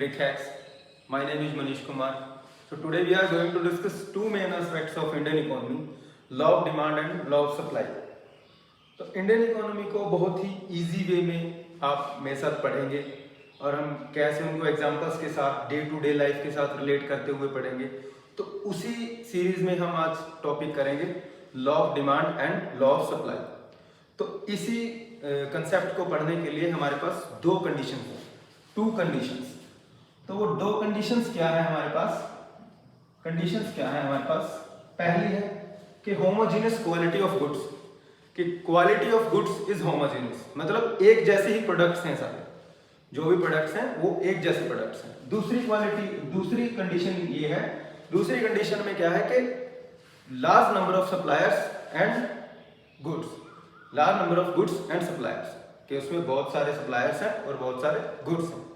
Brickheads. My name is Manish Kumar. So today we are going to discuss two main aspects of Indian economy, law of demand and law of supply. तो Indian economy को बहुत ही easy way में आप मेरे साथ पढ़ेंगे और हम कैसे उनको एग्जांपल्स के साथ डे टू डे लाइफ के साथ रिलेट करते हुए पढ़ेंगे। तो उसी सीरीज में हम आज टॉपिक करेंगे law of demand and law of supply. तो इसी कंसेप्ट को पढ़ने के लिए हमारे पास दो कंडीशन हैं, टू कंडीशंस। तो वो दो कंडीशंस क्या है हमारे पास? कंडीशंस क्या है हमारे पास? पहली है कि होमोजेनियस क्वालिटी ऑफ गुड्स, कि quality of goods is homogeneous, मतलब एक जैसे ही प्रोडक्ट्स हैं सारे, जो भी प्रोडक्ट्स हैं वो एक जैसे प्रोडक्ट्स हैं। दूसरी कंडीशन ये है, दूसरी कंडीशन में क्या है कि large number of suppliers and goods, large number of goods and suppliers, कि उसमें बहुत सारे सप्लायर्स हैं और बहुत सारे गुड्स हैं।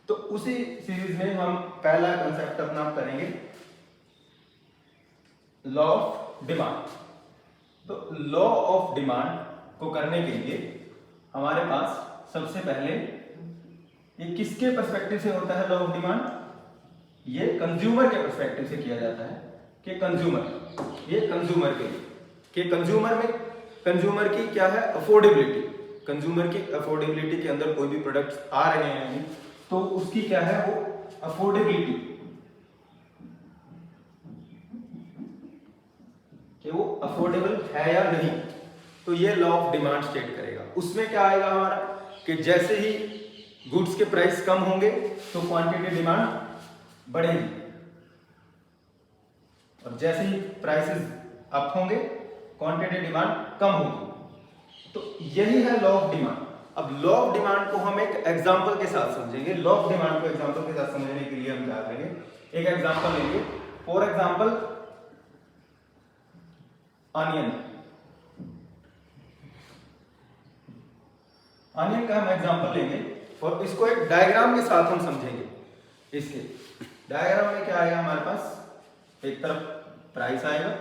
तो उसी सीरीज में हम पहला कंसेप्ट अपना करेंगे लॉ ऑफ डिमांड। तो लॉ ऑफ डिमांड को करने के लिए हमारे पास सबसे पहले ये किसके पर्सपेक्टिव से होता है लॉ ऑफ डिमांड? ये कंज्यूमर के पर्सपेक्टिव से किया जाता है कि कंज्यूमर, ये कंज्यूमर के लिए, कि कंज्यूमर की क्या है अफोर्डेबिलिटी, कंज्यूमर की अफोर्डेबिलिटी के अंदर कोई भी प्रोडक्ट्स आ रहे हैं तो उसकी क्या है वो अफोर्डेबिलिटी, कि वो अफोर्डेबल है या नहीं। तो ये लॉ ऑफ डिमांड स्टेट करेगा। उसमें क्या आएगा हमारा कि जैसे ही गुड्स के प्राइस कम होंगे तो क्वांटिटी डिमांड बढ़ेगी, और जैसे ही प्राइसेस अप होंगे क्वांटिटी डिमांड कम होगी। तो यही है लॉ ऑफ डिमांड। अब लॉ ऑफ डिमांड को हम एक एग्जांपल के साथ समझेंगे। लॉ ऑफ डिमांड को एग्जांपल के साथ समझने के लिए हम क्या करेंगे, एक एग्जांपल लेंगे। फॉर एग्जांपल अनियन का हम एग्जांपल लेंगे और इसको एक डायग्राम के साथ हम समझेंगे। इसके डायग्राम में क्या आएगा हमारे पास, एक तरफ प्राइस आएगा,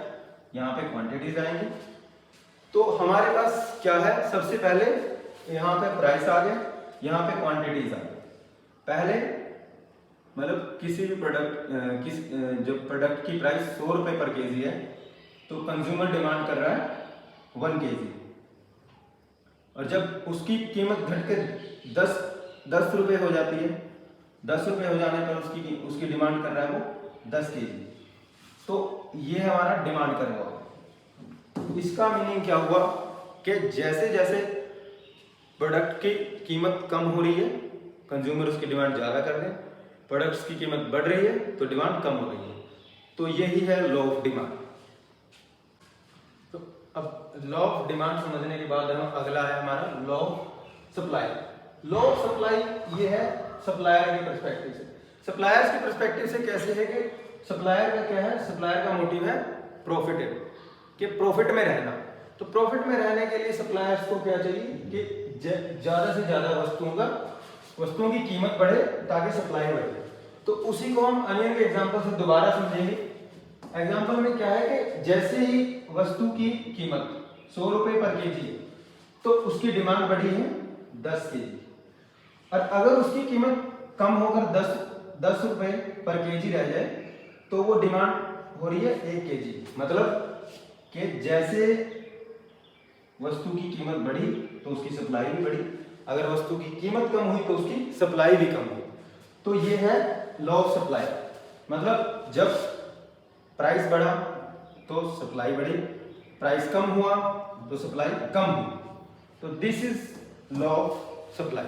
यहाँ पे क्वांटिटीज आएंगी। तो हमारे पास क्या है, सबसे पहले यहाँ पे प्राइस आ गया, यहाँ पे क्वांटिटीज आ गई। पहले मतलब किसी भी प्रोडक्ट जो प्रोडक्ट की प्राइस 100 रुपए पर केजी है तो कंज्यूमर डिमांड कर रहा है 1 केजी, और जब उसकी कीमत घट के 10 रुपए हो जाती है, 10 रुपए हो जाने पर उसकी डिमांड कर रहा है वो 10 केजी। तो ये हमारा डिमांड कर रहा है। इसका मीनिंग क्या हुआ कि जैसे जैसे प्रोडक्ट की कीमत कम हो रही है, कंज्यूमर उसकी डिमांड ज़्यादा कर रहे हैं, प्रोडक्ट्स की कीमत बढ़ रही है तो डिमांड कम हो रही है। तो यही है लॉ ऑफ डिमांड। तो अब लॉ ऑफ डिमांड समझने के बाद हम अगला है हमारा law of supply. Law of supply ये है सप्लायर के पर्सपेक्टिव से। सप्लायर्स के पर्सपेक्टिव से कैसे है कि सप्लायर का क्या है, सप्लायर का मोटिव है प्रॉफिटेबल, कि प्रॉफिट में रहना। तो प्रॉफिट में रहने के लिए सप्लायर्स को क्या चाहिए कि ज्यादा से ज्यादा वस्तुओं की कीमत बढ़े ताकि सप्लाई बढ़े। तो उसी को हम अनियन के एग्जांपल से दोबारा समझेंगे। एग्जांपल में क्या है कि जैसे ही वस्तु की कीमत 100 रुपए पर केजी है तो उसकी डिमांड बढ़ी है 10 केजी, और अगर उसकी कीमत कम होकर 10 रुपए पर केजी रह जाए तो वो डिमांड हो रही है 1 केजी। मतलब कि जैसे वस्तु की कीमत बढ़ी तो उसकी सप्लाई भी बढ़ी, अगर वस्तु की कीमत कम हुई तो उसकी सप्लाई भी कम हुई। तो ये है लॉ ऑफ सप्लाई। मतलब जब प्राइस बढ़ा तो सप्लाई बढ़ी, प्राइस कम हुआ तो सप्लाई कम हुई। तो this is law of supply.